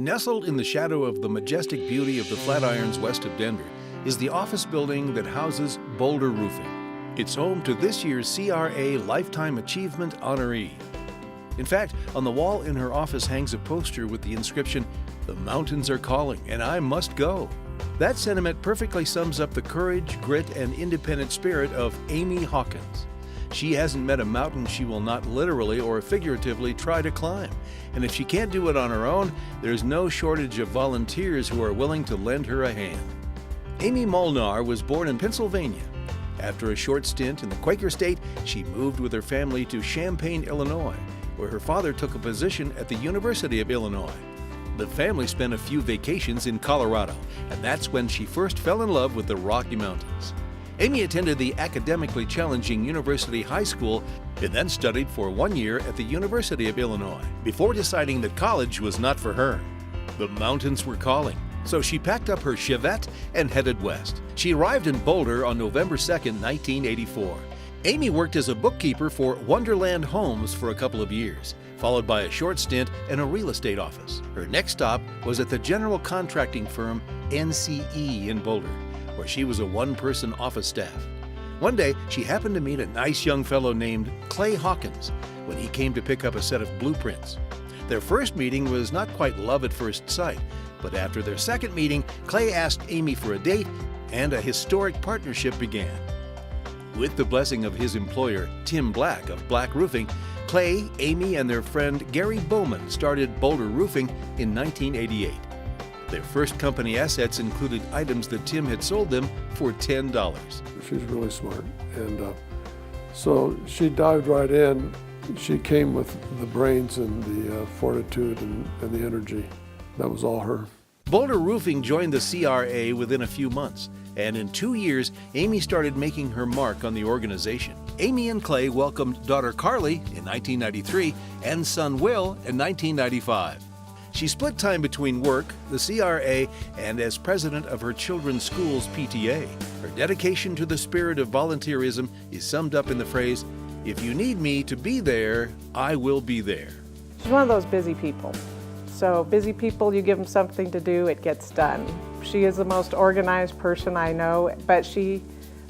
Nestled in the shadow of the majestic beauty of the Flatirons west of Denver is the office building that houses Boulder Roofing. It's home to this year's CRA Lifetime Achievement honoree. In fact, on the wall in her office hangs a poster with the inscription, "The mountains are calling and I must go." That sentiment perfectly sums up the courage, grit, and independent spirit of Amy Hawkins. She hasn't met a mountain she will not literally or figuratively try to climb. And if she can't do it on her own, there's no shortage of volunteers who are willing to lend her a hand. Amy Molnar was born in Pennsylvania. After a short stint in the Quaker state, she moved with her family to Champaign, Illinois, where her father took a position at the University of Illinois. The family spent a few vacations in Colorado, and that's when she first fell in love with the Rocky Mountains. Amy attended the academically challenging University High School and then studied for 1 year at the University of Illinois before deciding that college was not for her. The mountains were calling, so she packed up her Chevette and headed west. She arrived in Boulder on November 2nd, 1984. Amy worked as a bookkeeper for Wonderland Homes for a couple of years, followed by a short stint in a real estate office. Her next stop was at the general contracting firm NCE in Boulder, where she was a one-person office staff. One day, she happened to meet a nice young fellow named Clay Hawkins when he came to pick up a set of blueprints. Their first meeting was not quite love at first sight, but after their second meeting, Clay asked Amy for a date, and a historic partnership began. With the blessing of his employer, Tim Black of Black Roofing, Clay, Amy, and their friend Gary Bowman started Boulder Roofing in 1988. Their first company assets included items that Tim had sold them for $10. She's really smart, and so she dived right in. She came with the brains and the fortitude and the energy. That was all her. Boulder Roofing joined the CRA within a few months, and in 2 years, Amy started making her mark on the organization. Amy and Clay welcomed daughter Carly in 1993 and son Will in 1995. She split time between work, the CRA, and as president of her children's school's PTA. Her dedication to the spirit of volunteerism is summed up in the phrase, "If you need me to be there, I will be there." She's one of those busy people. So busy people, you give them something to do, it gets done. She is the most organized person I know, but she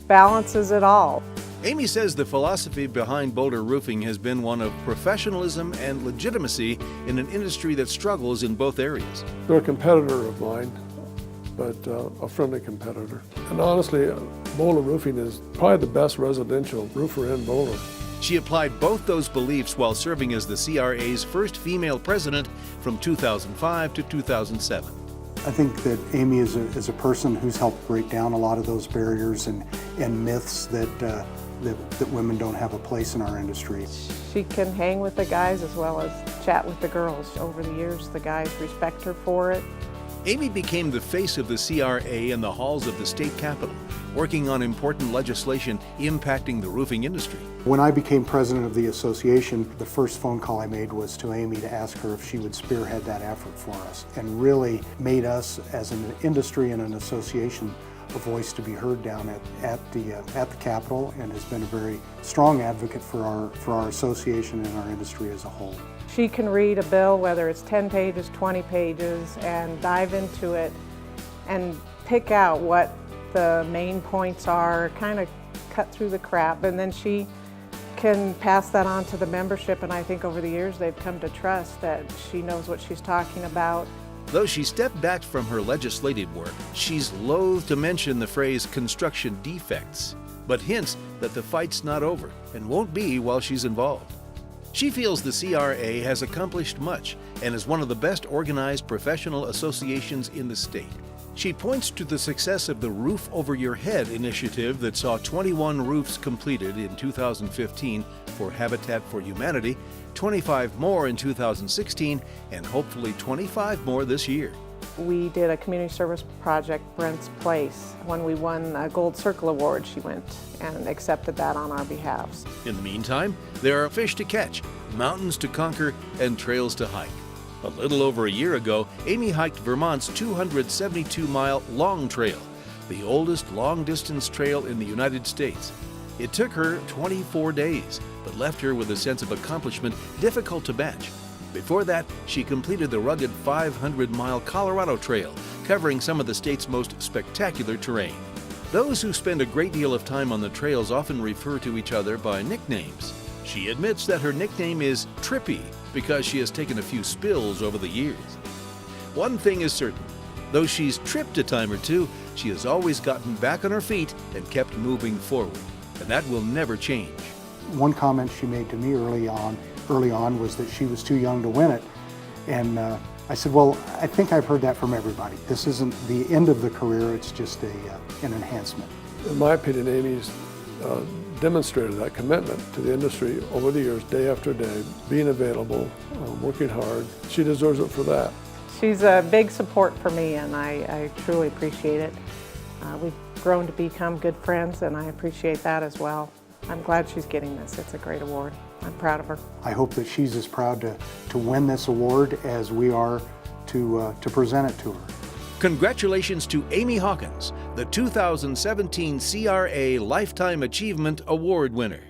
balances it all. Amy says the philosophy behind Boulder Roofing has been one of professionalism and legitimacy in an industry that struggles in both areas. They're a competitor of mine, but a friendly competitor. And honestly, Boulder Roofing is probably the best residential roofer in Boulder. She applied both those beliefs while serving as the CRA's first female president from 2005 to 2007. I think that Amy is a person who's helped break down a lot of those barriers and myths that women don't have a place in our industry. She can hang with the guys as well as chat with the girls. Over the years, the guys respect her for it. Amy became the face of the CRA in the halls of the state capitol, working on important legislation impacting the roofing industry. When I became president of the association, the first phone call I made was to Amy to ask her if she would spearhead that effort for us, and really made us as an industry and an association a voice to be heard down at the Capitol, and has been a very strong advocate for our association and our industry as a whole. She can read a bill, whether it's 10 pages, 20 pages, and dive into it and pick out what the main points are, kind of cut through the crap, and then she can pass that on to the membership, and I think over the years they've come to trust that she knows what she's talking about. Though she stepped back from her legislative work, she's loath to mention the phrase construction defects, but hints that the fight's not over and won't be while she's involved. She feels the CRA has accomplished much and is one of the best organized professional associations in the state. She points to the success of the Roof Over Your Head initiative that saw 21 roofs completed in 2015 for Habitat for Humanity, 25 more in 2016, and hopefully 25 more this year. We did a community service project, Brent's Place. When we won a Gold Circle Award, she went and accepted that on our behalf. In the meantime, there are fish to catch, mountains to conquer, and trails to hike. A little over a year ago, Amy hiked Vermont's 272-mile Long Trail, the oldest long-distance trail in the United States. It took her 24 days, but left her with a sense of accomplishment difficult to match. Before that, she completed the rugged 500-mile Colorado Trail, covering some of the state's most spectacular terrain. Those who spend a great deal of time on the trails often refer to each other by nicknames. She admits that her nickname is Trippy because she has taken a few spills over the years. One thing is certain, though she's tripped a time or two, she has always gotten back on her feet and kept moving forward, and that will never change. One comment she made to me early on was that she was too young to win it. And I said, well, I think I've heard that from everybody. This isn't the end of the career, it's just an enhancement. In my opinion, Amy's demonstrated that commitment to the industry over the years, day after day, being available, working hard. She deserves it for that. She's a big support for me, and I truly appreciate it. We've grown to become good friends, and I appreciate that as well. I'm glad she's getting this. It's a great award. I'm proud of her. I hope that she's as proud to win this award as we are to present it to her. Congratulations to Amy Hawkins, the 2017 CRA Lifetime Achievement Award winner.